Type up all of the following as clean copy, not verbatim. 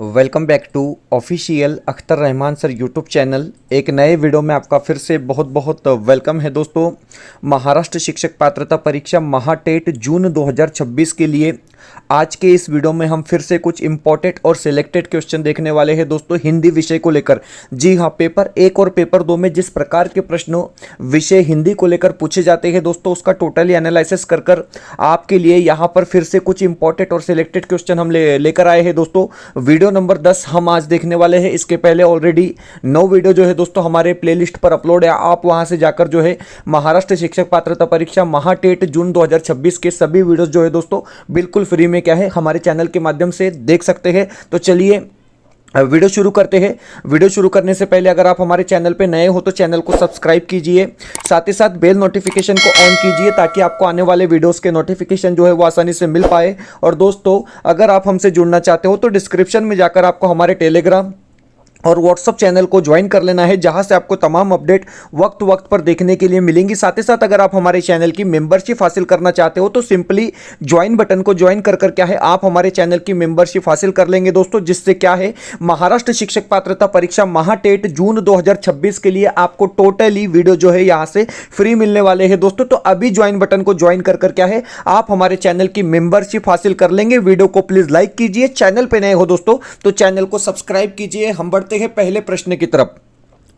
Welcome back to official Akhtar Rahman sir YouTube channel. एक नए video में आपका फिर से बहुत बहुत वेलकम है दोस्तों। महाराष्ट्र शिक्षक पात्रता परीक्षा महाटेट जून 2026 के लिए आज के इस वीडियो में हम फिर से कुछ इंपॉर्टेंट और सिलेक्टेड क्वेश्चन देखने वाले हैं दोस्तों, हिंदी विषय को लेकर। जी हाँ, पेपर 1 और पेपर 2 में जिस प्रकार के प्रश्नों विषय हिंदी को लेकर पूछे जाते हैं दोस्तों, उसका टोटली एनालिसिस कर आपके लिए यहाँ पर फिर से कुछ इंपॉर्टेंट और सिलेक्टेड क्वेश्चन हम लेकर आए हैं दोस्तों। वीडियो नंबर 10 हम आज देखने वाले हैं। इसके पहले ऑलरेडी 9 वीडियो जो है दोस्तों हमारे प्लेलिस्ट पर अपलोड है। आप वहां से जाकर जो है महाराष्ट्र शिक्षक पात्रता परीक्षा महाटेट जून 2026 के सभी वीडियोस जो है दोस्तों बिल्कुल फ्री में क्या है हमारे चैनल के माध्यम से देख सकते हैं। तो चलिए वीडियो शुरू करते हैं। वीडियो शुरू करने से पहले अगर आप हमारे चैनल पे नए हो तो चैनल को सब्सक्राइब कीजिए, साथ ही साथ बेल नोटिफिकेशन को ऑन कीजिए ताकि आपको आने वाले वीडियोस के नोटिफिकेशन जो है वो आसानी से मिल पाए। और दोस्तों, अगर आप हमसे जुड़ना चाहते हो तो डिस्क्रिप्शन में जाकर आपको हमारे टेलीग्राम और व्हाट्सअप चैनल को ज्वाइन कर लेना है, जहां से आपको तमाम अपडेट वक्त वक्त पर देखने के लिए मिलेंगी। साथ ही साथ अगर आप हमारे चैनल की मेंबरशिप हासिल करना चाहते हो तो सिंपली ज्वाइन बटन को ज्वाइन कर क्या है आप हमारे चैनल की मेंबरशिप हासिल कर लेंगे दोस्तों, जिससे क्या है महाराष्ट्र शिक्षक पात्रता परीक्षा महाटेट जून 2026 के लिए आपको टोटली वीडियो जो है यहां से फ्री मिलने वाले हैं दोस्तों। तो अभी ज्वाइन बटन को ज्वाइन कर क्या है आप हमारे चैनल की मेंबरशिप हासिल कर लेंगे। वीडियो को प्लीज लाइक कीजिए, चैनल पे नए हो दोस्तों तो चैनल को सब्सक्राइब कीजिए। हम बढ़ते हैं पहले प्रश्न की तरफ।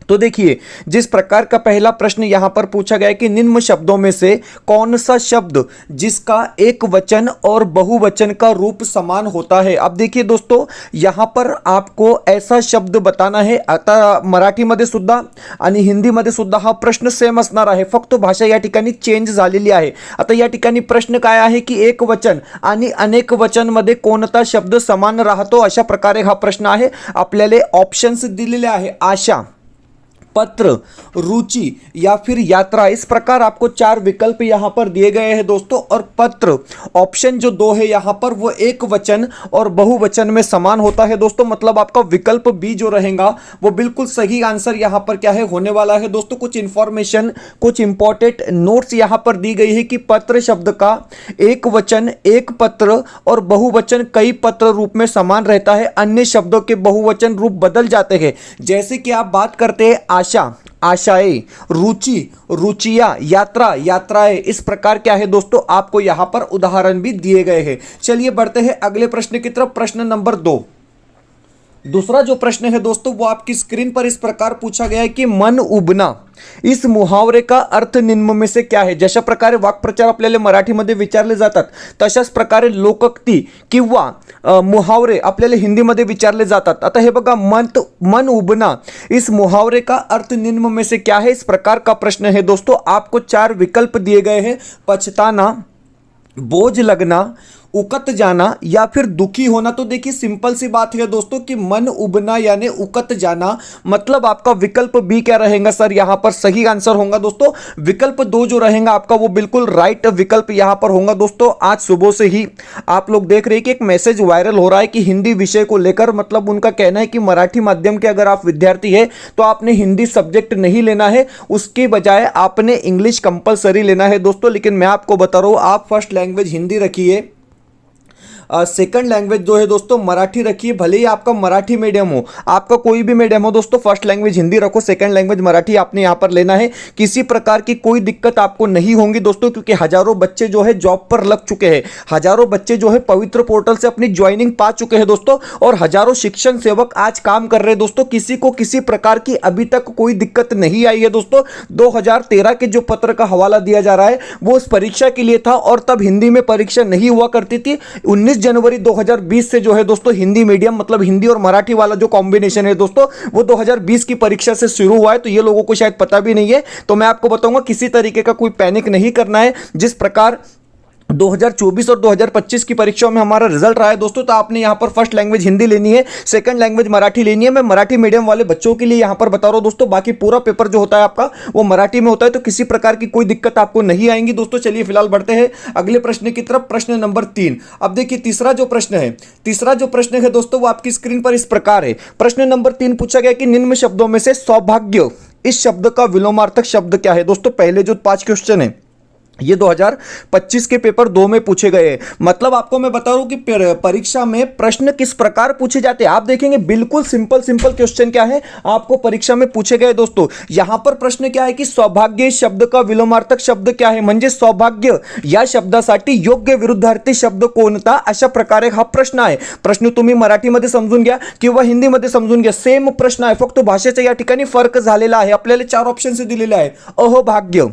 तो देखिए, जिस प्रकार का पहला प्रश्न यहां पर पूछा गया है कि निम्न शब्दों में से कौन सा शब्द जिसका एक वचन और बहुवचन का रूप समान होता है। अब देखिए दोस्तों, यहां पर आपको ऐसा शब्द बताना है। आता मराठीमध्ये सुद्धा आणि हिंदीमध्ये सुद्धा हा प्रश्न सेम असणार आहे, फक्त भाषा या ठिकाणी चेंज झालेली आहे। आता या ठिकाणी प्रश्न काय आहे की एक वचन आणि अनेक वचन मध्ये कोणता शब्द समान राहतो, अशा प्रकारे हा प्रश्न आहे। आपल्याला ऑप्शन्स दिलेले आहे, आशा, पत्र, रुचि या फिर यात्रा। इस प्रकार आपको 4 विकल्प यहां पर दिए गए हैं दोस्तों। और पत्र ऑप्शन जो 2 है यहां पर वो एक वचन और बहुवचन में समान होता है दोस्तों, मतलब आपका विकल्प बी जो रहेगा वो बिल्कुल सही आंसर यहां पर क्या है होने वाला है दोस्तों। कुछ इंफॉर्मेशन, कुछ इंपॉर्टेंट नोट्स यहां पर दी गई है कि पत्र शब्द का एक वचन एक पत्र और बहुवचन कई पत्र रूप में समान रहता है, अन्य शब्दों के बहुवचन रूप बदल जाते हैं। जैसे कि आप बात करते हैं आशा, आशाएं, रुचि, रुचिया, यात्रा, यात्राएं। इस प्रकार क्या है दोस्तों आपको यहां पर उदाहरण भी दिए गए हैं। चलिए बढ़ते हैं अगले प्रश्न की तरफ। प्रश्न नंबर 2। दूसरा जो प्रश्न है दोस्तों वो आपकी स्क्रीन पर इस प्रकार पूछा गया है कि मन उबना, इस मुहावरे का अर्थ निम्न में से क्या है। जशा प्रकारे वाक्प्रचार आपल्याला मराठीमध्ये विचारले जातात तशाच प्रकारे लोकोक्ती किंवा मुहावरे आपल्याला हिंदीमध्ये विचारले जातात। आता हे बघा, मन उबना, इस मुहावरे का अर्थ निम्न में से क्या है। इस प्रकार का प्रश्न है दोस्तों। आपको 4 विकल्प दिए गए हैं, पछताना, बोझ लगना, उकत जाना या फिर दुखी होना। तो देखिए सिंपल सी बात है दोस्तों कि मन उबना यानी उकत जाना, मतलब आपका विकल्प बी क्या रहेगा सर यहां पर सही आंसर होगा दोस्तों। विकल्प 2 जो रहेगा आपका वो बिल्कुल राइट विकल्प यहां पर होगा दोस्तों। आज सुबह से ही आप लोग देख रहे हैं कि एक मैसेज वायरल हो रहा है कि हिंदी विषय को लेकर, मतलब उनका कहना है कि मराठी माध्यम के अगर आप विद्यार्थी है तो आपने हिंदी सब्जेक्ट नहीं लेना है, उसके बजाय आपने इंग्लिश कंपलसरी लेना है दोस्तों। लेकिन मैं आपको बता रहा हूं, आप फर्स्ट लैंग्वेज हिंदी रखिए, सेकंड लैंग्वेज जो है दोस्तों मराठी रखिए। भले ही आपका मराठी मीडियम हो, आपका कोई भी मीडियम हो दोस्तों, फर्स्ट लैंग्वेज हिंदी रखो, सेकंड लैंग्वेज मराठी आपने यहां पर लेना है। किसी प्रकार की कोई दिक्कत आपको नहीं होगी दोस्तों, क्योंकि हजारों बच्चे जो है जॉब पर लग चुके हैं, हजारों बच्चे जो है पवित्र पोर्टल से अपनी ज्वाइनिंग पा चुके हैं दोस्तों, और हजारों शिक्षण सेवक आज काम कर रहे हैं दोस्तों। किसी को किसी प्रकार की अभी तक कोई दिक्कत नहीं आई है दोस्तों। 2013 के जो पत्र का हवाला दिया जा रहा है वो उस परीक्षा के लिए था, और तब हिंदी में परीक्षा नहीं हुआ करती थी। 19 जनवरी 2020 से जो है दोस्तों हिंदी मीडियम, मतलब हिंदी और मराठी वाला जो कॉम्बिनेशन है दोस्तों वो 2020 की परीक्षा से शुरू हुआ है। तो ये लोगों को शायद पता भी नहीं है, तो मैं आपको बताऊंगा किसी तरीके का कोई पैनिक नहीं करना है। जिस प्रकार 2024 और 2025 की परीक्षाओं में हमारा रिजल्ट रहा है दोस्तों, तो आपने यहां पर फर्स्ट लैंग्वेज हिंदी लेनी है, सेकंड लैंग्वेज मराठी लेनी है। मैं मराठी मीडियम वाले बच्चों के लिए यहां पर बता रहा हूं दोस्तों, बाकी पूरा पेपर जो होता है आपका वो मराठी में होता है, तो किसी प्रकार की कोई दिक्कत आपको नहीं आएंगी दोस्तों। चलिए फिलहाल बढ़ते हैं अगले प्रश्न की तरफ। प्रश्न नंबर 3। अब देखिए तीसरा जो प्रश्न है दोस्तों वो आपकी स्क्रीन पर इस प्रकार है। प्रश्न नंबर 3 पूछा गया कि निम्न शब्दों में से सौभाग्य, इस शब्द का विलोमार्थक शब्द क्या है। दोस्तों पहले जो 5 क्वेश्चन है ये 2025 के पेपर 2 में पूछे गए। मतलब आपको मैं बता रहा हूं कि परीक्षा में प्रश्न किस प्रकार पूछे जाते हैं। आप देखेंगे बिल्कुल सिंपल सिंपल क्वेश्चन क्या है आपको परीक्षा में पूछे गए दोस्तों। यहां पर प्रश्न क्या है कि सौभाग्य शब्द का विलोमार्थक शब्द क्या है, म्हणजे सौभाग्य या शब्दासाठी योग्य विरुद्धार्थी शब्द कोणता, अशा प्रकारे हा प्रश्न आहे। प्रश्न तुम्ही मराठीमध्ये समजून घ्या किंवा हिंदीमध्ये समजून घ्या, सेम प्रश्न आहे, फक्त भाषेचा या ठिकाणी फरक झालेला आहे। आपल्याला 4 ऑप्शन्स दिलेले आहे, अहोभाग्य,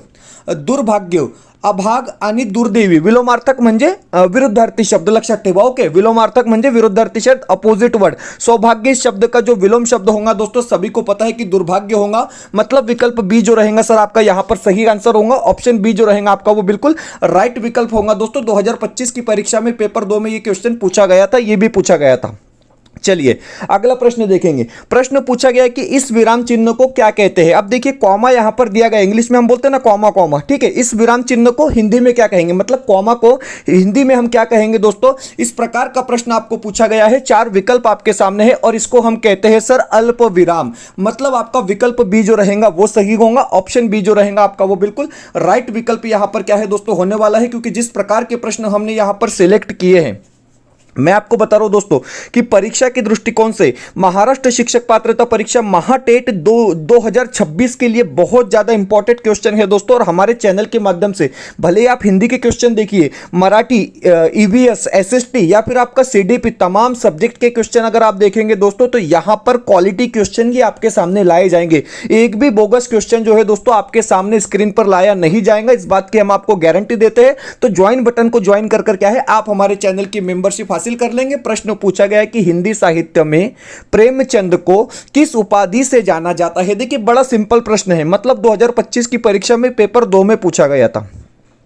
दुर्भाग्य, अभाग आणि दुर्दैवी। विलोमार्थक म्हणजे विरुद्धार्थी शब्द, लक्षात ठेवा। ओके, विलोमार्थक म्हणजे विरुद्धार्थी शब्द, अपोजिट वर्ड। सौभाग्य शब्द का जो विलोम शब्द होगा दोस्तों सभी को पता है कि दुर्भाग्य होगा। मतलब विकल्प बी जो रहेगा सर आपका यहां पर सही आंसर होगा। ऑप्शन बी जो रहेगा आपका वो बिल्कुल राइट विकल्प होगा दोस्तों। 2025 की परीक्षा में पेपर 2 में ये क्वेश्चन पूछा गया था, ये भी पूछा गया था। चलिए अगला प्रश्न देखेंगे। प्रश्न पूछा गया कि इस विराम चिन्ह को क्या कहते हैं। अब देखिए कॉमा यहां पर दिया गया, इंग्लिश में हम बोलते हैं ना कॉमा कॉमा, ठीक है। इस विराम चिन्ह को हिंदी में क्या कहेंगे, मतलब कॉमा को हिंदी में हम क्या कहेंगे दोस्तों। इस प्रकार का प्रश्न आपको पूछा गया है, 4 विकल्प आपके सामने है और इसको हम कहते हैं सर अल्प विराम। मतलब आपका विकल्प बी जो रहेगा वो सही होगा। ऑप्शन बी जो रहेगा आपका वो बिल्कुल राइट विकल्प यहां पर क्या है दोस्तों होने वाला है, क्योंकि जिस प्रकार के प्रश्न हमने यहां पर सिलेक्ट किए हैं। मैं आपको बता रहा हूं दोस्तों कि परीक्षा के दृष्टिकोण से महाराष्ट्र शिक्षक पात्रता परीक्षा महाटेट 2026 के लिए बहुत ज्यादा इंपॉर्टेंट क्वेश्चन है दोस्तों। और हमारे चैनल के माध्यम से भले ही आप हिंदी के क्वेश्चन देखिए, मराठी, ईवीएस, एसएसटी या फिर आपका सीडीपी, तमाम सब्जेक्ट के क्वेश्चन अगर आप देखेंगे दोस्तों तो यहां पर क्वालिटी क्वेश्चन ही आपके सामने लाए जाएंगे। एक भी बोगस क्वेश्चन जो है दोस्तों आपके सामने स्क्रीन पर लाया नहीं जाएगा, इस बात की हम आपको गारंटी देते हैं। तो ज्वाइन बटन को ज्वाइन कर क्या है आप हमारे चैनल की मेंबरशिप हासिल कर लेंगे। प्रश्न पूछा गया है कि हिंदी साहित्य में प्रेमचंद को किस उपाधि से जाना जाता है। देखिए बड़ा सिंपल प्रश्न है, मतलब 2025 की परीक्षा में पेपर 2 में पूछा गया था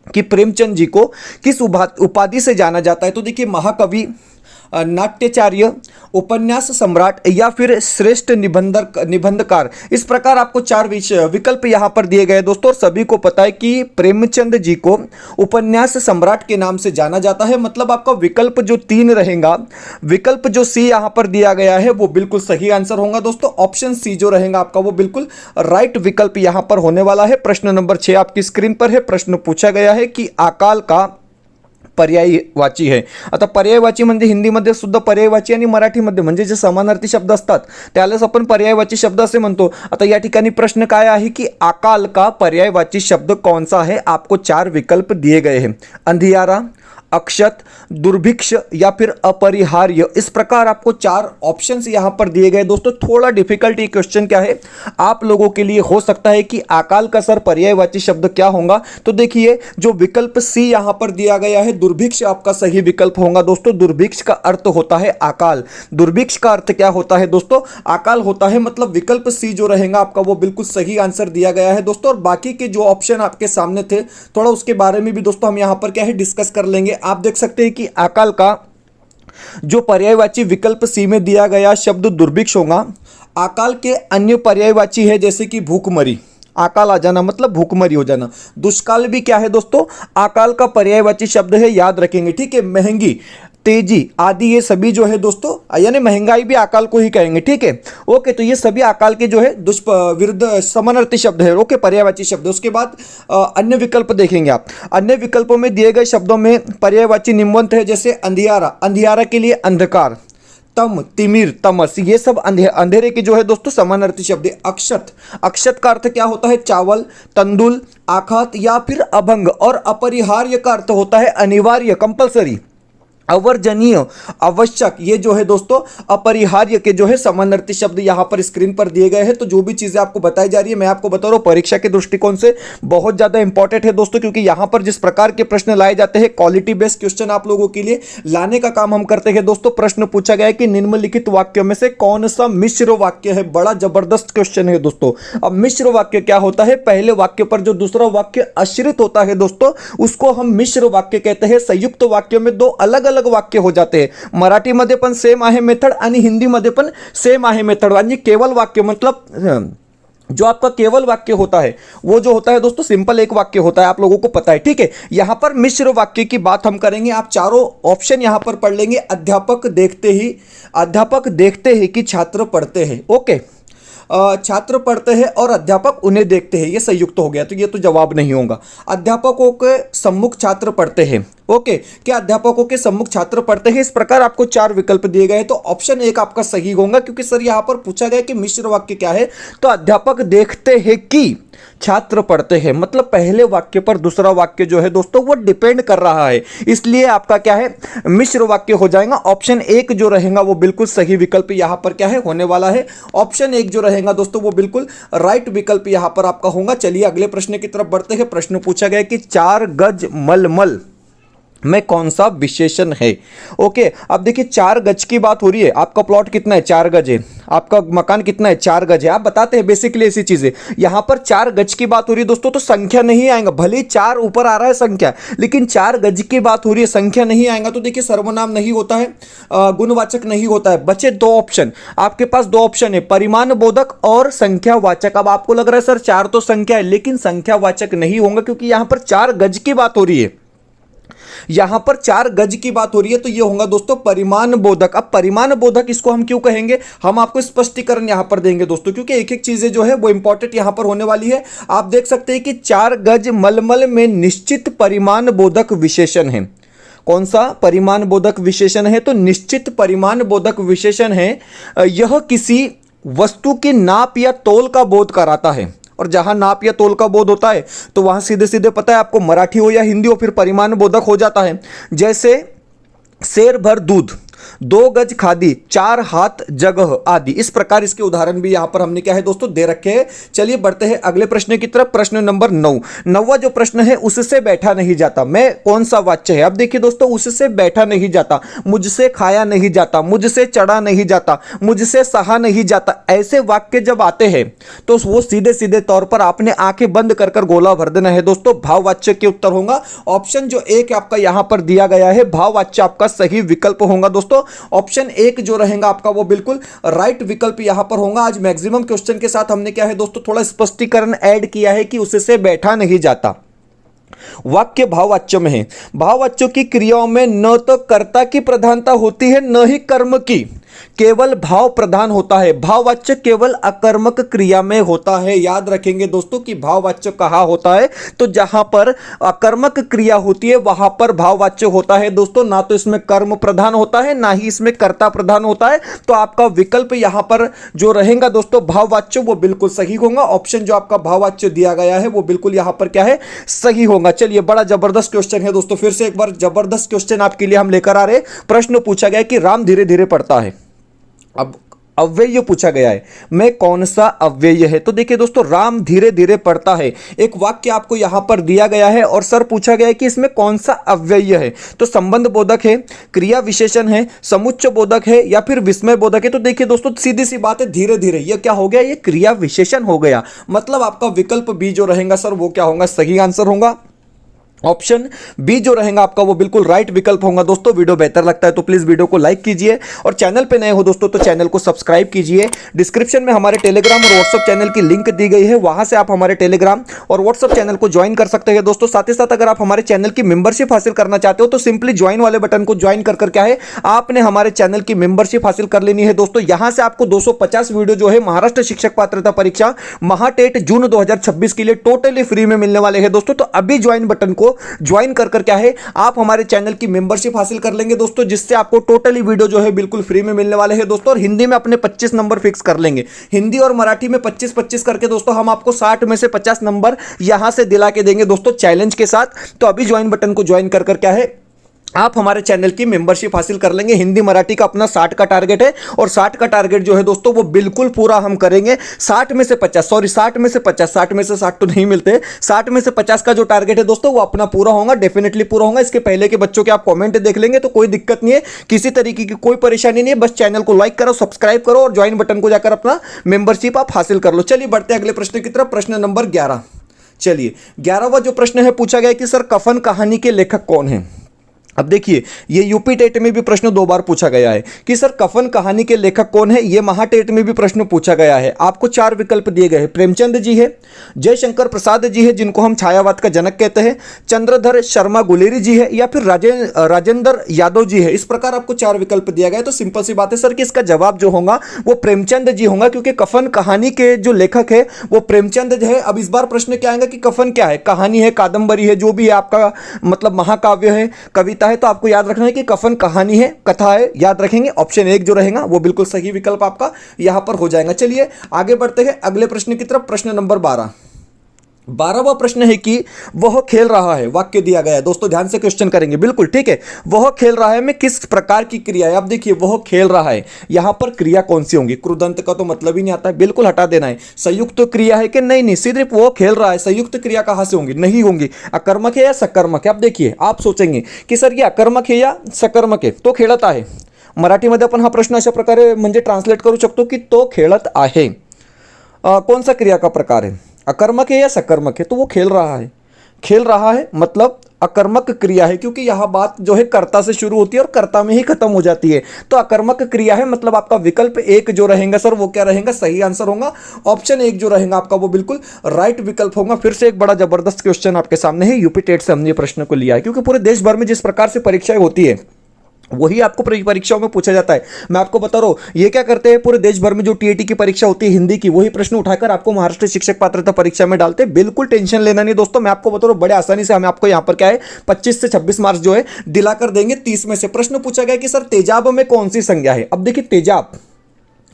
कि प्रेमचंद जी को किस उपाधि से जाना जाता है। तो देखिए महाकवि, नाट्याचार्य, उपन्यास सम्राट या फिर श्रेष्ठ निबंधकार, इस प्रकार आपको 4 विकल्प यहां पर दिए गए दोस्तों। सभी को पता है कि प्रेमचंद जी को उपन्यास सम्राट के नाम से जाना जाता है। मतलब आपका विकल्प जो 3 रहेगा, विकल्प जो सी यहां पर दिया गया है वो बिल्कुल सही आंसर होगा दोस्तों। ऑप्शन सी जो रहेगा आपका वो बिल्कुल राइट विकल्प यहां पर होने वाला है। प्रश्न नंबर 6 आपकी स्क्रीन पर है। प्रश्न पूछा गया है कि अकाल का पर्यायवाची है। आता पर्यायवाची म्हणजे हिंदीमध्ये सुद्धा पर्यायवाची आणि मराठीमध्ये म्हणजे जे समानार्थी शब्द असतात त्यालाच आपण पर्यायवाची शब्द असे म्हणतो। आता या ठिकाणी प्रश्न काय आहे की अकाल का पर्यायवाची शब्द कौन सा है। आपको 4 विकल्प दिए गए हैं, अंधियारा, अक्षत, दुर्भिक्ष या फिर अपरिहार्य। इस प्रकार आपको 4 ऑप्शंस यहां पर दिए गए दोस्तों। थोड़ा डिफिकल्ट ये क्वेश्चन क्या है आप लोगों के लिए हो सकता है कि अकाल का सर पर्यायवाची शब्द क्या होगा। तो देखिए जो विकल्प सी यहां पर दिया गया है दुर्भिक्ष आपका सही विकल्प होगा दोस्तों। दुर्भिक्ष का अर्थ होता है अकाल। दुर्भिक्ष का अर्थ क्या होता है दोस्तों, अकाल होता है। मतलब विकल्प सी जो रहेगा आपका वो बिल्कुल सही आंसर दिया गया है दोस्तों। और बाकी के जो ऑप्शन आपके सामने थे थोड़ा उसके बारे में भी दोस्तों हम यहां पर क्या है डिस्कस कर लेंगे। आप देख सकते हैं कि अकाल का जो पर्यायवाची विकल्प सी में दिया गया शब्द दुर्भिक्ष होगा। अकाल के अन्य पर्यायवाची है जैसे कि भूखमरी, अकाल आ जाना मतलब भूखमरी हो जाना। दुष्काल भी क्या है दोस्तों, अकाल का पर्यायवाची शब्द है, याद रखेंगे, ठीक है। महंगी, तेजी आदि ये सभी जो है दोस्तों, यानी महंगाई भी अकाल को ही कहेंगे, ठीक है। ओके, तो ये सभी अकाल के जो है विरुद्ध समानार्थी शब्द है, ओके, पर्यायवाची शब्द। उसके बाद अन्य विकल्प देखेंगे आप। अन्य विकल्पों में दिए गए शब्दों में पर्यायवाची निम्नवंत है जैसे अंधियारा, अंधियारा के लिए अंधकार, तम, तिमिर, तमस, ये सब अंधेरे के जो है दोस्तों समानार्थी शब्द है। अक्षत, अक्षत का अर्थ क्या होता है, चावल, तंदुल, आखात या फिर अभंग। और अपरिहार्य का अर्थ होता है अनिवार्य, कंपलसरी, अवर्जनीय, आवश्यक। ये जो है दोस्तों अपरिहार्य के जो है समानार्थी शब्द यहां पर स्क्रीन पर दिए गए हैं। तो जो भी चीजें आपको बताई जा रही है मैं आपको बता रहा हूं परीक्षा के दृष्टिकोण से बहुत ज्यादा इंपॉर्टेंट है दोस्तों, क्योंकि यहां पर जिस प्रकार के प्रश्न लाए जाते हैं क्वालिटी बेस्ड क्वेश्चन आप लोगों के लिए लाने का काम हम करते हैं दोस्तों। प्रश्न पूछा गया है कि निम्नलिखित वाक्यों में से कौन सा मिश्र वाक्य है। बड़ा जबरदस्त क्वेश्चन है दोस्तों। अब मिश्र वाक्य क्या होता है, पहले वाक्य पर जो दूसरा वाक्य आश्रित होता है दोस्तों उसको हम मिश्र वाक्य कहते हैं। संयुक्त वाक्यों में 2 अलग अलग वाक्य हो जाते हैं। मराठीमध्ये पण सेम आहे मेथड आणि हिंदीमध्ये पण सेम आहे मेथड। आणि केवल वाक्य मतलब जो आपका केवल वाक्य होता है वो जो होता है दोस्तों सिंपल एक वाक्य होता है, आप लोगों को पता है, ठीक है। यहां पर मिश्र वाक्य की बात हम करेंगे। आप चारों ऑप्शन यहां पर पढ़ लेंगे। अध्यापक देखते ही कि छात्र पढ़ते हैं, ओके। छात्र पढ़ते हैं और अध्यापक उन्हें देखते हैं, ये संयुक्त हो गया, तो ये तो जवाब नहीं होगा। अध्यापकों के सम्मुख छात्र पढ़ते हैं, ओके, क्या अध्यापकों के सम्मुख छात्र पढ़ते हैं? इस प्रकार आपको 4 विकल्प दिए गए, तो ऑप्शन 1 आपका सही होगा, क्योंकि सर यहां पर पूछा गया कि मिश्र वाक्य क्या है, तो अध्यापक देखते हैं कि छात्र पढ़ते हैं, मतलब पहले वाक्य पर दूसरा वाक्य जो है दोस्तों वो डिपेंड कर रहा है, इसलिए आपका क्या है, मिश्र वाक्य हो जाएगा। ऑप्शन 1 जो रहेगा वो बिल्कुल सही विकल्प यहां पर क्या है, होने वाला है। ऑप्शन 1 जो रहेगा दोस्तों वो बिल्कुल राइट विकल्प यहां पर आपका होगा। चलिए अगले प्रश्न की तरफ बढ़ते हैं। प्रश्न पूछा गया कि 4 गज मलमल में कौन सा विशेषण है? ओके, अब देखिए 4 गज की बात हो रही है। आपका प्लॉट कितना है? 4 गज है। आपका मकान कितना है? 4 गज है। आप बताते हैं बेसिकली ऐसी चीजें। यहां पर 4 गज की बात हो रही है दोस्तों, तो संख्या नहीं आएगा, भले ही 4 ऊपर आ रहा है संख्या, लेकिन 4 गज की बात हो रही है, संख्या नहीं आएगा, तो देखिए सर्वनाम नहीं होता है, गुणवाचक नहीं होता है। बचे 2 ऑप्शन, आपके पास 2 ऑप्शन है, परिमाण बोधक और संख्यावाचक। अब आपको लग रहा है सर 4 तो संख्या है, लेकिन संख्यावाचक नहीं होगा, क्योंकि यहां पर 4 गज की बात हो रही है। यहां पर 4 गज की बात हो रही है, तो ये होगा दोस्तों परिमाण बोधक। अब परिमाण बोधक इसको हम क्यों कहेंगे, हम आपको स्पष्टीकरण यहां पर देंगे दोस्तों, क्योंकि एक एक चीजें जो है वो इंपॉर्टेंट यहां पर होने वाली है। आप देख सकते हैं कि 4 गज मलमल में निश्चित परिमाण बोधक विशेषण है। कौन सा परिमाण बोधक विशेषण है? तो निश्चित परिमाण बोधक विशेषण है। यह किसी वस्तु की नाप या तोल का बोध कराता है, और जहां नाप या तोल का बोध होता है तो वहां सीधे सीधे पता है आपको, मराठी हो या हिंदी हो, फिर परिमाण बोधक हो जाता है। जैसे शेर भर दूध, 2 गज खादी, 4 हाथ जगह आदि। इस प्रकार इसके उदाहरण भी यहां पर हमने क्या है दोस्तों दे रखे हैं। चलिए बढ़ते हैं अगले प्रश्न की तरफ। प्रश्न नंबर 9, 9वां जो प्रश्न है, उससे बैठा नहीं जाता में कौन सा वाच्य है? अब देखिए दोस्तों, उससे बैठा नहीं जाता, मुझसे खाया नहीं जाता, मुझसे चढ़ा नहीं जाता, मुझसे सहा नहीं जाता, ऐसे वाक्य जब आते हैं तो वो सीधे सीधे तौर पर आपने आंखें बंद कर कर गोला भर देना है दोस्तों। भाववाच्य के उत्तर होगा ऑप्शन जो 1 आपका यहां पर दिया गया है, भाववाच्य आपका सही विकल्प होगा दोस्तों। ऑप्शन 1 जो रहेगा आपका वो बिल्कुल राइट विकल्प यहां पर होगा। आज मैक्सिमम क्वेश्चन के साथ हमने क्या है दोस्तों थोड़ा स्पष्टीकरण ऐड किया है कि उससे बैठा नहीं जाता। वाक्य भाववाच्य में है। भाववाच्यों की क्रियाओं में न तो कर्ता की प्रधानता होती है, न ही कर्म की, केवल भाव प्रधान होता है। भाववाच्य केवल अकर्मक क्रिया में होता है। याद रखेंगे दोस्तों कि भाववाच्य कहां होता है, तो जहां पर अकर्मक क्रिया होती है वहां पर भाववाच्य होता है दोस्तों। ना तो इसमें कर्म प्रधान होता है, ना ही इसमें कर्ता प्रधान होता है। तो आपका विकल्प यहां पर जो रहेगा दोस्तों भाववाच्य, वो बिल्कुल सही होगा। ऑप्शन जो आपका भाववाच्य दिया गया है वो बिल्कुल यहां पर क्या है, सही होगा। चलिए बड़ा जबरदस्त क्वेश्चन है दोस्तों, फिर से एक बार जबरदस्त क्वेश्चन आपके लिए हम लेकर आ रहे। प्रश्न पूछा गया कि राम धीरे धीरे पढ़ता है। अब अव्यय पूछा गया है, में कौन सा अव्यय है? तो देखिए दोस्तों, राम धीरे धीरे पढ़ता है, एक वाक्य आपको यहां पर दिया गया है और सर पूछा गया है कि इसमें कौन सा अव्यय है। तो संबंध बोधक है, क्रिया विशेषण है, समुच्चय बोधक है, या फिर विस्मय बोधक है। तो देखिए दोस्तों, सीधी सी बात है, धीरे धीरे ये क्या हो गया, ये क्रिया विशेषण हो गया। मतलब आपका विकल्प बी जो रहेगा सर वो क्या होगा, सही आंसर होगा। ऑप्शन बी जो रहेगा आपका वो बिल्कुल राइट विकल्प होगा दोस्तों। वीडियो बेहतर लगता है तो प्लीज वीडियो को लाइक कीजिए, और चैनल पे नए हो दोस्तों तो चैनल को सब्सक्राइब कीजिए। डिस्क्रिप्शन में हमारे टेलीग्राम और व्हाट्सएप चैनल की लिंक दी गई है, वहां से आप हमारे टेलीग्राम और व्हाट्सएप चैनल को ज्वाइन कर सकते हैं दोस्तों। साथ ही साथ अगर आप हमारे चैनल की मेंबरशिप हासिल करना चाहते हो तो सिंपली ज्वाइन वाले बटन को ज्वाइन कर क्या है, आपने हमारे चैनल की मेंबरशिप हासिल कर लेनी है दोस्तों। यहां से आपको 250 वीडियो जो है महाराष्ट्र शिक्षक पात्रता परीक्षा महाटेट जून 2026 के लिए टोटली फ्री में मिलने वाले हैं दोस्तों। तो अभी ज्वाइन बटन को ज्वाइन कर क्या है, आप हमारे चैनल की मेंबरशिप हासिल कर लेंगे दोस्तों, जिससे आपको टोटली वीडियो जो है बिल्कुल फ्री में मिलने वाले हैं दोस्तों। और हिंदी में अपने 25 नंबर फिक्स कर लेंगे, हिंदी और मराठी में 25-25 करके दोस्तों हम आपको 60 में से 50 नंबर यहां से दिला के देंगे दोस्तों चैलेंज के साथ। तो अभी ज्वाइन बटन को ज्वाइन कर क्या है, आप हमारे चैनल की मेंबरशिप हासिल कर लेंगे। हिंदी मराठी का अपना 60 का टारगेट है, और 60 का टारगेट जो है दोस्तों वो बिल्कुल पूरा हम करेंगे। 60 में से 50 60 में से 60 तो नहीं मिलते, 60 में से 50 का जो टारगेट है दोस्तों वो अपना पूरा होगा, डेफिनेटली पूरा होगा। इसके पहले के बच्चों के आप कमेंट देख लेंगे तो कोई दिक्कत नहीं है, किसी तरीके की कोई परेशानी नहीं है। बस चैनल को लाइक करो, सब्सक्राइब करो और ज्वाइन बटन को जाकर अपना मेंबरशिप आप हासिल कर लो। चलिए बढ़ते हैं अगले प्रश्न की तरफ। प्रश्न नंबर 11। चलिए 11वां जो प्रश्न है पूछा गया कि सर कफन कहानी के लेखक कौन है? अब देखिए, ये यूपी टेट में भी प्रश्न 2 बार पूछा गया है कि सर कफन कहानी के लेखक कौन है। ये महाटेट में भी प्रश्न पूछा गया है। आपको 4 विकल्प दिए गए हैं। प्रेमचंद जी है, जयशंकर प्रसाद जी है जिनको हम छायावाद का जनक कहते हैं, चंद्रधर शर्मा गुलेरी जी है, या फिर राजेंद्र यादव जी है। इस प्रकार आपको 4 विकल्प दिया गया है। तो सिंपल सी बात है सर कि इसका जवाब जो होगा वो प्रेमचंद जी होगा, क्योंकि कफन कहानी के जो लेखक है वो प्रेमचंद है। अब इस बार प्रश्न क्या आएगा कि कफन क्या है, कहानी है, कादंबरी है, जो भी है आपका मतलब महाकाव्य है, कविता है, तो आपको याद रखना है कि कफन कहानी है, कथा है, याद रखेंगे। ऑप्शन 1 जो रहेगा वो बिल्कुल सही विकल्प आपका यहां पर हो जाएगा। चलिए आगे बढ़ते हैं अगले प्रश्न की तरफ। प्रश्न नंबर 12वां प्रश्न है कि वह खेल रहा है। वाक्य दिया गया है दोस्तों, ध्यान से क्वेश्चन करेंगे, बिल्कुल ठीक है। वह खेल रहा है में किस प्रकार की क्रिया है। अब देखिए, वह खेल रहा है, यहां पर क्रिया कौन सी होंगी। कृदंत का तो मतलब ही नहीं आता है, बिल्कुल हटा देना है। संयुक्त तो क्रिया है कि नहीं, सिर्फ वो खेल रहा है। संयुक्त क्रिया कहां से होंगी, नहीं होंगी। अकर्मक है या सकर्मक है। अब देखिए, आप सोचेंगे कि सर ये अकर्मक है या सकर्मक है, तो खेळत आहे। मराठीमध्ये आपण हा प्रश्न अशा प्रकारे म्हणजे ट्रान्सलेट करू शकतो की तो खेळत आहे। कौन सा क्रिया का प्रकार है, अकर्मक है या सकर्मक है, तो वो खेल रहा है। खेल रहा है मतलब अकर्मक क्रिया है, क्योंकि यह बात जो है कर्ता से शुरू होती है और कर्ता में ही खत्म हो जाती है। तो अकर्मक क्रिया है, मतलब आपका विकल्प 1 जो रहेगा सर वो क्या रहेगा, सही आंसर होगा। ऑप्शन 1 जो रहेगा आपका वो बिल्कुल राइट विकल्प होगा। फिर से एक बड़ा जबरदस्त क्वेश्चन आपके सामने है। यूपी टेट से हमने ये प्रश्न को लिया है, क्योंकि पूरे देश भर में जिस प्रकार से परीक्षाएं होती है वही आपको परीक्षाओं में पूछा जाता है। मैं आपको बता रहा हूँ, ये क्या करते हैं, पूरे देश भर में जो टीईटी की परीक्षा होती है हिंदी की, वही प्रश्न उठाकर आपको महाराष्ट्र शिक्षक पात्रता परीक्षा में डालते हैं। बिल्कुल टेंशन लेना नहीं दोस्तों, मैं आपको बता रहा हूँ, बड़े आसानी से हमें आपको यहाँ पर क्या है 25 से 26 मार्क्स जो है दिलाकर देंगे 30 में से। प्रश्न पूछा गया कि सर तेजाब में कौन सी संज्ञा है। अब देखिए, तेजाब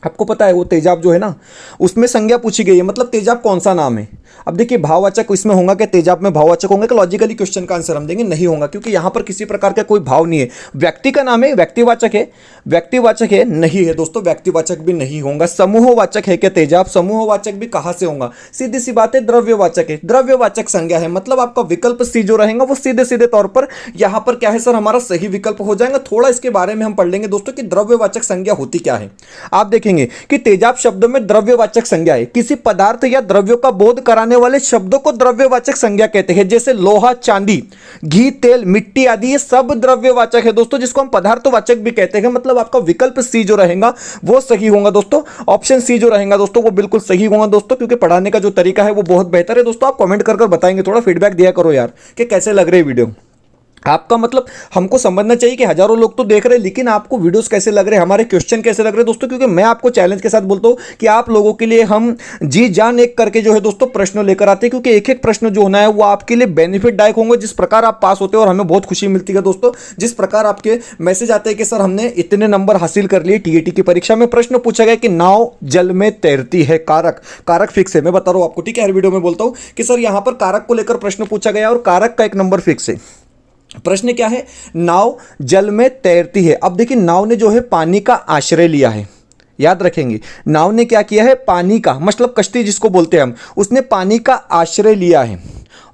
आपको पता है वो तेजाब जो है ना, उसमें संज्ञा पूछी गई है, मतलब तेजाब कौन सा नाम है। अब देखिए, भाववाचक इसमें होगा कि तेजाब में भाववाचक होंगे कि लॉजिकली क्वेश्चन का आंसर हम देंगे, नहीं होगा, क्योंकि यहां पर किसी प्रकार का कोई भाव नहीं है। व्यक्ति का नाम है, व्यक्तिवाचक है, व्यक्तिवाचक है नहीं है दोस्तों, व्यक्तिवाचक भी नहीं होगा। समूहवाचक है क्या तेजाब, समूहवाचक भी कहां से होगा, सीधी सी बात है द्रव्यवाचक है, द्रव्यवाचक संज्ञा है। मतलब आपका विकल्प सी जो रहेगा वो सीधे सीधे तौर पर यहां पर क्या है सर, हमारा सही विकल्प हो जाएगा। थोड़ा इसके बारे में हम पढ़ लेंगे दोस्तों कि द्रव्यवाचक संज्ञा होती क्या है। आप देखेंगे कि तेजाब शब्द में द्रव्यवाचक संज्ञा है। किसी पदार्थ या द्रव्यों का बोध कराने वाले शब्दों को द्रव्यवाचक संज्ञा कहते हैं। जैसे लोहा, चांदी, घी, तेल, मिट्टी आदि, ये सब द्रव्यवाचक है दोस्तों, जिसको हम पदार्थवाचक भी कहते हैं। मतलब आपका विकल्प सी जो रहेगा वो सही होगा दोस्तों। ऑप्शन सी जो रहेगा दोस्तों वो बिल्कुल सही होगा दोस्तों, क्योंकि पढ़ाने का जो तरीका है वो बहुत बेहतर है दोस्तों। आप कमेंट कर बताएंगे, थोड़ा फीडबैक दिया करो यार कि कैसे लग रही वीडियो आपका। मतलब हमको समझना चाहिए कि हजारों लोग तो देख रहे हैं, लेकिन आपको वीडियोस कैसे लग रहे हैं, हमारे क्वेश्चन कैसे लग रहे हैं दोस्तों। क्योंकि मैं आपको चैलेंज के साथ बोलता हूं कि आप लोगों के लिए हम जी जान एक करके जो है दोस्तों प्रश्न लेकर आते हैं, क्योंकि एक एक प्रश्न जो होना है वो आपके लिए बेनिफिटदायक होंगे। जिस प्रकार आप पास होते हैं और हमें बहुत खुशी मिलती है दोस्तों, जिस प्रकार आपके मैसेज आते हैं कि सर हमने इतने नंबर हासिल कर लिए टीईटी की परीक्षा में। प्रश्न पूछा गया कि नाव जल में तैरती है, कारक, कारक फिक्स है। मैं बता रहा हूं आपको, ठीक है, हर वीडियो में बोलता हूं कि सर यहां पर कारक को लेकर प्रश्न पूछा गया और कारक का 1 नंबर फिक्स है। प्रश्न क्या है, नाव जल में तैरती है। अब देखिए, नाव ने जो है पानी का आश्रय लिया है, याद रखेंगे, नाव ने क्या किया है, पानी का मतलब कश्ती जिसको बोलते हैं हम, उसने पानी का आश्रय लिया है।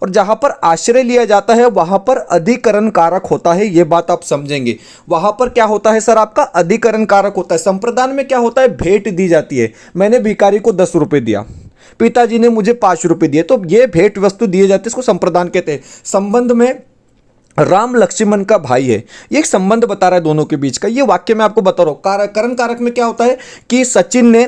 और जहां पर आश्रय लिया जाता है वहां पर अधिकरण कारक होता है, यह बात आप समझेंगे। वहां पर क्या होता है सर, आपका अधिकरण कारक होता है। संप्रदान में क्या होता है, भेंट दी जाती है। मैंने भिखारी को 10 रुपए दिया, पिताजी ने मुझे 5 रुपए दिए, तो ये भेंट वस्तु दिए जाते हैं, इसको संप्रदान कहते हैं। संबंध में राम लक्ष्मण का भाई है, ये एक संबंध बता रहा है दोनों के बीच का। ये वाक्य मैं आपको बता रहा हूं। करण कारक में क्या होता है कि सचिन ने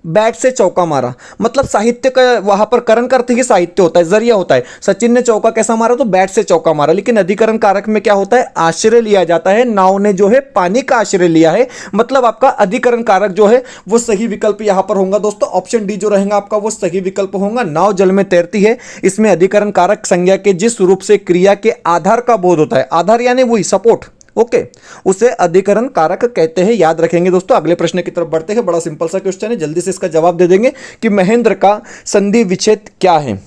बैट से चौका मारा, मतलब साहित्य का वहां पर करण करते ही साहित्य होता है, जरिया होता है। सचिन ने चौका कैसा मारा, तो बैट से चौका मारा। लेकिन अधिकरण कारक में क्या होता है, आश्रय लिया जाता है। नाव ने जो है पानी का आश्रय लिया है, मतलब आपका अधिकरण कारक जो है वो सही विकल्प यहां पर होगा दोस्तों। ऑप्शन डी जो रहेगा आपका वो सही विकल्प होगा। नाव जल में तैरती है, इसमें अधिकरण कारक संज्ञा के जिस रूप से क्रिया के आधार का बोध होता है, आधार यानी वही सपोर्ट, ओके, उसे अधिकरण कारक कहते हैं, याद रखेंगे दोस्तों। अगले प्रश्न की तरफ बढ़ते हैं, बड़ा सिंपल सा क्वेश्चन है, जल्दी से इसका जवाब दे देंगे कि महेंद्र का संधि विच्छेद क्या है।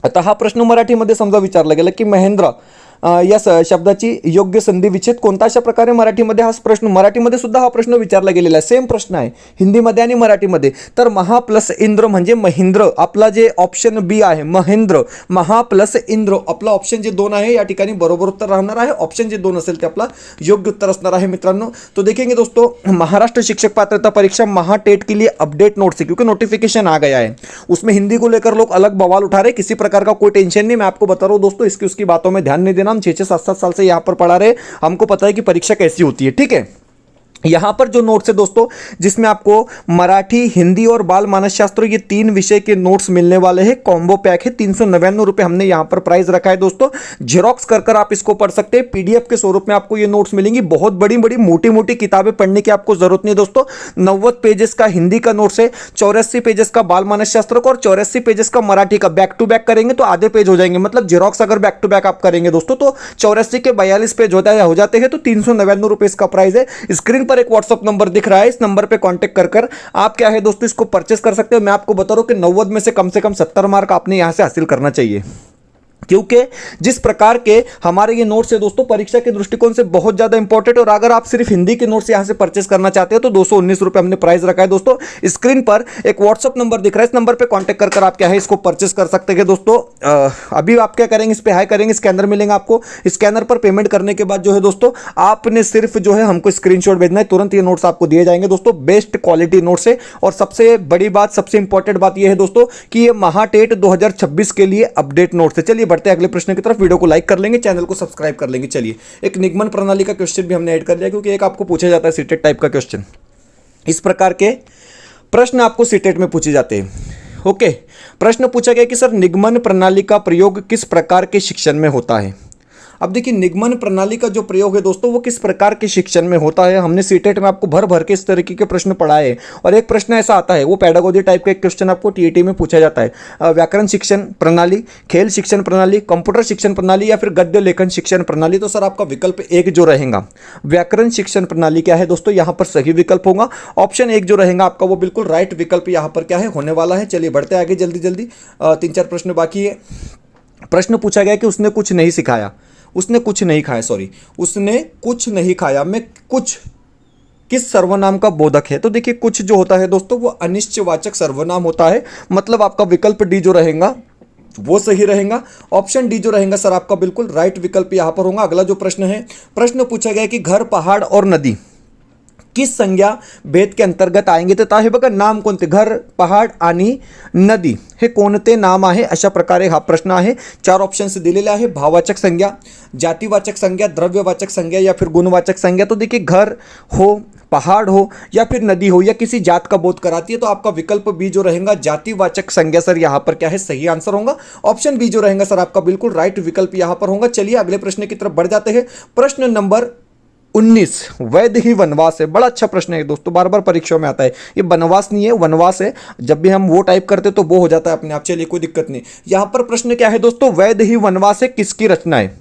आता हा प्रश्न मराठीमध्ये समजा विचारला गेला की महेंद्र या शब्दाची योग्य संधि विच्छेद कोणता, अशा प्रकारे मराठीमध्ये हा प्रश्न, मराठीमध्ये सुद्धा हा प्रश्न विचारला गेलेला आहे। सेम प्रश्न आहे हिंदीमध्ये आणि मराठीमध्ये। तर महा प्लस इंद्र म्हणजे महेंद्र, आपला जे ऑप्शन बी आहे महेंद्र, महा प्लस इंद्र, आपला ऑप्शन जे 2 आहे या ठिकाणी बरोबर उत्तर राहणार आहे। ऑप्शन जे 2 असेल ते आपला योग्य उत्तर असणार आहे मित्रांनो। तो देखेंगे दोस्तों, महाराष्ट्र शिक्षक पात्रता परीक्षा महाटेट के लिए अपडेट नोट से, क्योंकि नोटिफिकेशन आ गया है, उसमें हिंदी को लेकर लोग अलग बवाल उठा रहे, किसी प्रकार का कोई टेंशन नहीं। मैं आपको बता रहा हूं दोस्तों, इसकी उसकी बातों में ध्यान नहीं देना। देना, हम 6-7 साल से यहाँ पर पढ़ा रहे, हमको पता है कि परीक्षा कैसी होती है, ठीक है। यहां पर जो नोट्स है दोस्तों, जिसमें आपको मराठी, हिंदी और बाल मानस शास्त्र ये 3 विषय के नोट्स मिलने वाले हैं। कॉम्बो पैक है, 399 रुपए हमने यहां पर प्राइस रखा है दोस्तों। जेरोक्स कर आप इसको पढ़ सकते हैं। पीडीएफ के स्वरूप में आपको ये नोट्स मिलेंगी। बहुत बड़ी बड़ी मोटी मोटी किताबें पढ़ने की आपको जरूरत नहीं दोस्तों। 90 पेजेस का हिंदी का नोट्स है, 84 पेजेस का बाल मानस शास्त्र का और 84 पेजेस का मराठी का। बैक टू बैक करेंगे तो आधे पेज हो जाएंगे, मतलब जेरोक्स अगर बैक टू बैक आप करेंगे दोस्तों तो 84 के 42 पेज हो जाते हैं। तो 399 रुपए इसका प्राइस है। स्क्रीन पर एक व्हाट्सअप नंबर दिख रहा है, इस नंबर पे कांटेक्ट कर आप क्या है दोस्तों इसको परचेस कर सकते हो। मैं आपको बता रहा हूं कि 90 में से कम 70 मार्क आपने यहां से हासिल करना चाहिए, क्योंकि जिस प्रकार के हमारे ये नोट्स है दोस्तों परीक्षा के दृष्टिकोण से बहुत ज्यादा इंपॉर्टेंट। और अगर आप सिर्फ हिंदी के नोट्स यहां से परचेस करना चाहते हो तो 219 रुपए हमने प्राइस रखा है दोस्तों। स्क्रीन पर एक व्हाट्सअप नंबर दिख रहा है, इस नंबर पे कांटेक्ट कर आप क्या है इसको परचेस कर सकते हैं दोस्तों। अभी आप क्या करेंगे, इस पे हाई करेंगे, स्कैनर मिलेंगे आपको। स्कैनर पर पेमेंट करने के बाद जो है दोस्तों आपने सिर्फ जो है हमको स्क्रीनशॉट भेजना है, तुरंत ये नोट्स आपको दिए जाएंगे दोस्तों। बेस्ट क्वालिटी नोट्स है। और सबसे बड़ी बात, सबसे इंपॉर्टेंट बात यह है दोस्तों कि ये महाटेट 2026 के लिए अपडेट नोट्स है। चलिए बढ़ते हैं अगले प्रश्न की तरफ। वीडियो को लाइक कर लेंगे, चैनल को सब्सक्राइब कर लेंगे। चलिए एक निगमन प्रणाली का क्वेश्चन भी हमने ऐड कर लिया, क्योंकि एक आपको पूछा जाता है सीटेट टाइप का क्वेश्चन। इस प्रकार के प्रश्न आपको सीटेट में पूछे जाते हैं। ओके, प्रश्न पूछा गया कि सर निगमन प्रणाली का प्रयोग किस प्रकार के शिक्षण में होता है। अब देखिए निगमन प्रणाली का जो प्रयोग है दोस्तों वो किस प्रकार के शिक्षण में होता है। हमने सीटेट में आपको भर भर के इस तरीके के प्रश्न पढ़ाए, और एक प्रश्न ऐसा आता है वो पेडागोजी टाइप का एक क्वेश्चन आपको टीईटी में पूछा जाता है। व्याकरण शिक्षण प्रणाली, खेल शिक्षण प्रणाली, कंप्यूटर शिक्षण प्रणाली या फिर गद्य लेखन शिक्षण प्रणाली। तो सर आपका विकल्प एक जो रहेगा व्याकरण शिक्षण प्रणाली क्या है दोस्तों, यहाँ पर सही विकल्प होगा। ऑप्शन एक जो रहेगा आपका वो बिल्कुल राइट विकल्प यहाँ पर क्या है होने वाला है। चलिए बढ़ते आगे जल्दी जल्दी, 3-4 प्रश्न बाकी है। प्रश्न पूछा गया कि उसने कुछ नहीं सिखाया, उसने कुछ नहीं खाया, सॉरी उसने कुछ नहीं खाया में कुछ किस सर्वनाम का बोधक है। तो देखिए कुछ जो होता है दोस्तों वो अनिश्चयवाचक सर्वनाम होता है, मतलब आपका विकल्प डी जो रहेगा वो सही रहेगा। ऑप्शन डी जो रहेगा सर आपका बिल्कुल राइट विकल्प यहां पर होगा। अगला जो प्रश्न है, प्रश्न पूछा गया कि घर, पहाड़ और नदी किस संज्ञा भेद के अंतर्गत आएंगे। तर हे बघा नाम कोणते, घर, पहाड़ आणि नदी हे कोणते नाम आहे, अशा प्रकारे हा प्रश्न आहे। 4 ऑप्शन्स दिलेले आहे, भाववाचक संज्ञा, जातिवाचक संज्ञा, द्रव्यवाचक संज्ञा या फिर गुणवाचक संज्ञा। तो देखिए घर हो, पहाड़ हो या फिर नदी हो या किसी जात का बोध कराती है, तो आपका विकल्प बी जो रहेगा जातिवाचक संज्ञा सर यहाँ पर क्या है सही आंसर होगा। ऑप्शन बी जो रहेगा सर आपका बिल्कुल राइट विकल्प यहाँ पर होगा। चलिए अगले प्रश्न की तरफ बढ़ जाते हैं। प्रश्न नंबर 19, वैद ही वनवास है। बड़ा अच्छा प्रश्न है दोस्तों, बार बार परीक्षाओं में आता है। ये वनवास नहीं है, वनवास है। जब भी हम वो टाइप करते तो वो हो जाता है अपने आप। चलिए कोई दिक्कत नहीं। यहां पर प्रश्न क्या है दोस्तों, वैद ही वनवास है किसकी रचना है।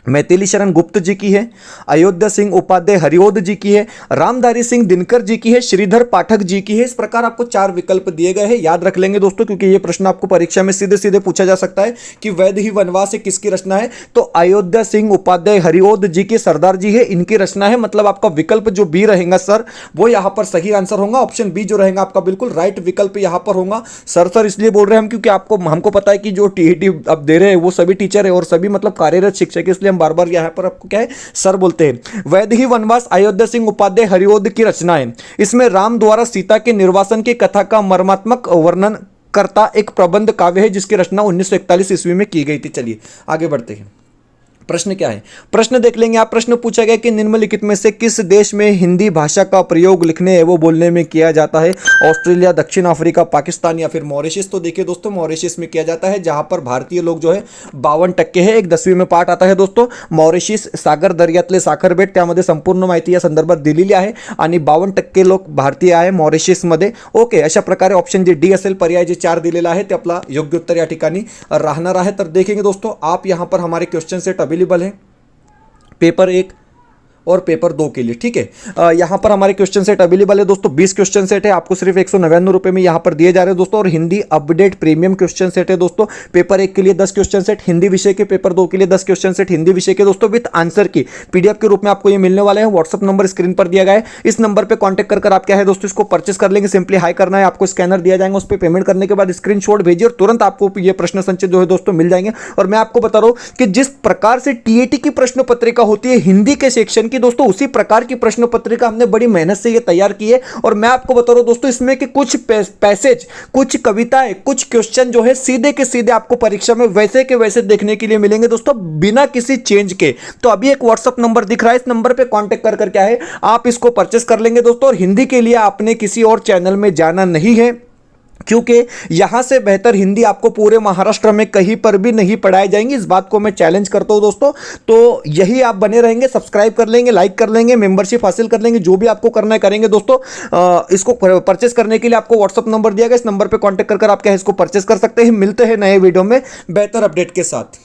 मैथिली शरण गुप्त जी की है, अयोध्या सिंह उपाध्याय हरिओद जी की है, रामधारी सिंह दिनकर जी की है, श्रीधर पाठक जी की है। इस प्रकार आपको 4 विकल्प दिए गए हैं, याद रख लेंगे दोस्तों, क्योंकि ये प्रश्न आपको परीक्षा में सीधे सीधे पूछा जा सकता है कि वैद ही वनवास है किसकी रचना है। तो अयोध्या सिंह उपाध्याय हरिओद जी के सरदार जी है, इनकी रचना है। मतलब आपका विकल्प जो बी रहेगा सर वो यहां पर सही आंसर होगा। ऑप्शन बी जो रहेगा आपका बिल्कुल राइट विकल्प यहां पर होगा। सर इसलिए बोल रहे हैं हम क्योंकि हमको पता है कि जो टीईटी अब दे रहे हैं वो सभी टीचर है और सभी मतलब कार्यरत शिक्षक है, इसलिए हम बार बार यहां पर आपको क्या है सर बोलते हैं। वैद ही वनवास अयोध्या सिंह उपाध्याय हरिओद की रचना है। इसमें राम द्वारा सीता के निर्वासन की कथा का मर्मात्मक वर्णन करता एक प्रबंध काव्य है, जिसकी रचना 1941 ईस्वी में की गई थी। चलिए आगे बढ़ते हैं। प्रश्न क्या है, प्रश्न देख लेंगे आप। प्रश्न पूछा गया कि निम्नलिखित में से किस देश में हिंदी भाषा का प्रयोग लिखने एवं बोलने में किया जाता है। ऑस्ट्रेलिया, दक्षिण अफ्रीका, पाकिस्तान या फिर मॉरिशस। तो देखिए दोस्तों मॉरिशस में किया जाता है, जहां पर भारतीय लोग जो है 52% है। एक 10वीं में पाठ आता है दोस्तों मॉरिशस सागर दर्यातले साखर बेट, त्यामध्ये संपूर्ण माहिती या संदर्भात दिलेली आहे आणि 52% लोक भारतीय आहे मॉरिशस मध्ये। ओके, अशा प्रकारे ऑप्शन जे डी असेल पर्याय जे 4 दिलेला आहे ते आपला योग्य उत्तर या ठिकाणी राहणार आहे। तर देखेंगे दोस्तों आप यहां पर हमारे क्वेश्चन सेट अवेलेबल है पेपर 1 और पेपर 2 के लिए, ठीक है। यहाँ पर हमारे क्वेश्चन सेट अवेलेबल है दोस्तों, 20 क्वेश्चन सेट है, आपको सिर्फ 199 रुपए में यहाँ पर दिए जा रहे हैं दोस्तों। और Hindi update premium question set है दोस्तों। पेपर 1 के लिए 10 क्वेश्चन सेट हिंदी विषय के, पेपर 2 के लिए 10 क्वेश्चन सेट हिंदी विषय के दोस्तों, विथ आंसर की पीडीएफ के रूप में आपको ये मिलने वाले हैं। व्हाट्सअप नंबर स्क्रीन पर दिया गया है, इस नंबर पर कॉन्टैक्ट कर आप क्या है दोस्तों इसको परचेस कर लेंगे। सिंपली हाई करना है, आपको स्कैनर दिया जाएगा, उस पर पेमेंट करने के बाद स्क्रीनशॉट भेजिए और तुरंत आपको ये प्रश्न संचय जो है दोस्तों मिल जाएंगे। और मैं आपको बता रहा हूं कि जिस प्रकार से टीएटी की प्रश्न पत्रिका होती है हिंदी के सेक्शन की, कि दोस्तों उसी प्रकार की प्रश्न पत्रिका हमने बड़ी मेहनत से ये तैयार की है। और मैं आपको बता रहा हूं दोस्तों, इसमें कि कुछ पैसेज, कुछ कविताएं, कुछ क्वेश्चन जो है सीधे के सीधे आपको परीक्षा में वैसे के वैसे देखने के लिए मिलेंगे दोस्तों, बिना किसी चेंज के। तो अभी एक व्हाट्सअप नंबर दिख रहा है, इस नंबर पे कांटेक्ट कर क्या है आप इसको परचेस कर लेंगे दोस्तों। और हिंदी के लिए आपने किसी और चैनल में जाना नहीं है, क्योंकि यहां से बेहतर हिंदी आपको पूरे महाराष्ट्र में कहीं पर भी नहीं पढ़ाई जाएंगी। इस बात को मैं चैलेंज करता हूं दोस्तों। तो यही आप बने रहेंगे, सब्सक्राइब कर लेंगे, लाइक कर लेंगे, मेंबरशिप हासिल कर लेंगे, जो भी आपको करना है करेंगे दोस्तों। इसको परचेस करने के लिए आपको व्हाट्सअप नंबर दिया गया, इस नंबर पर कॉन्टेक्ट कर आप क्या है इसको परचेस कर सकते हैं। मिलते हैं नए वीडियो में बेहतर अपडेट के साथ।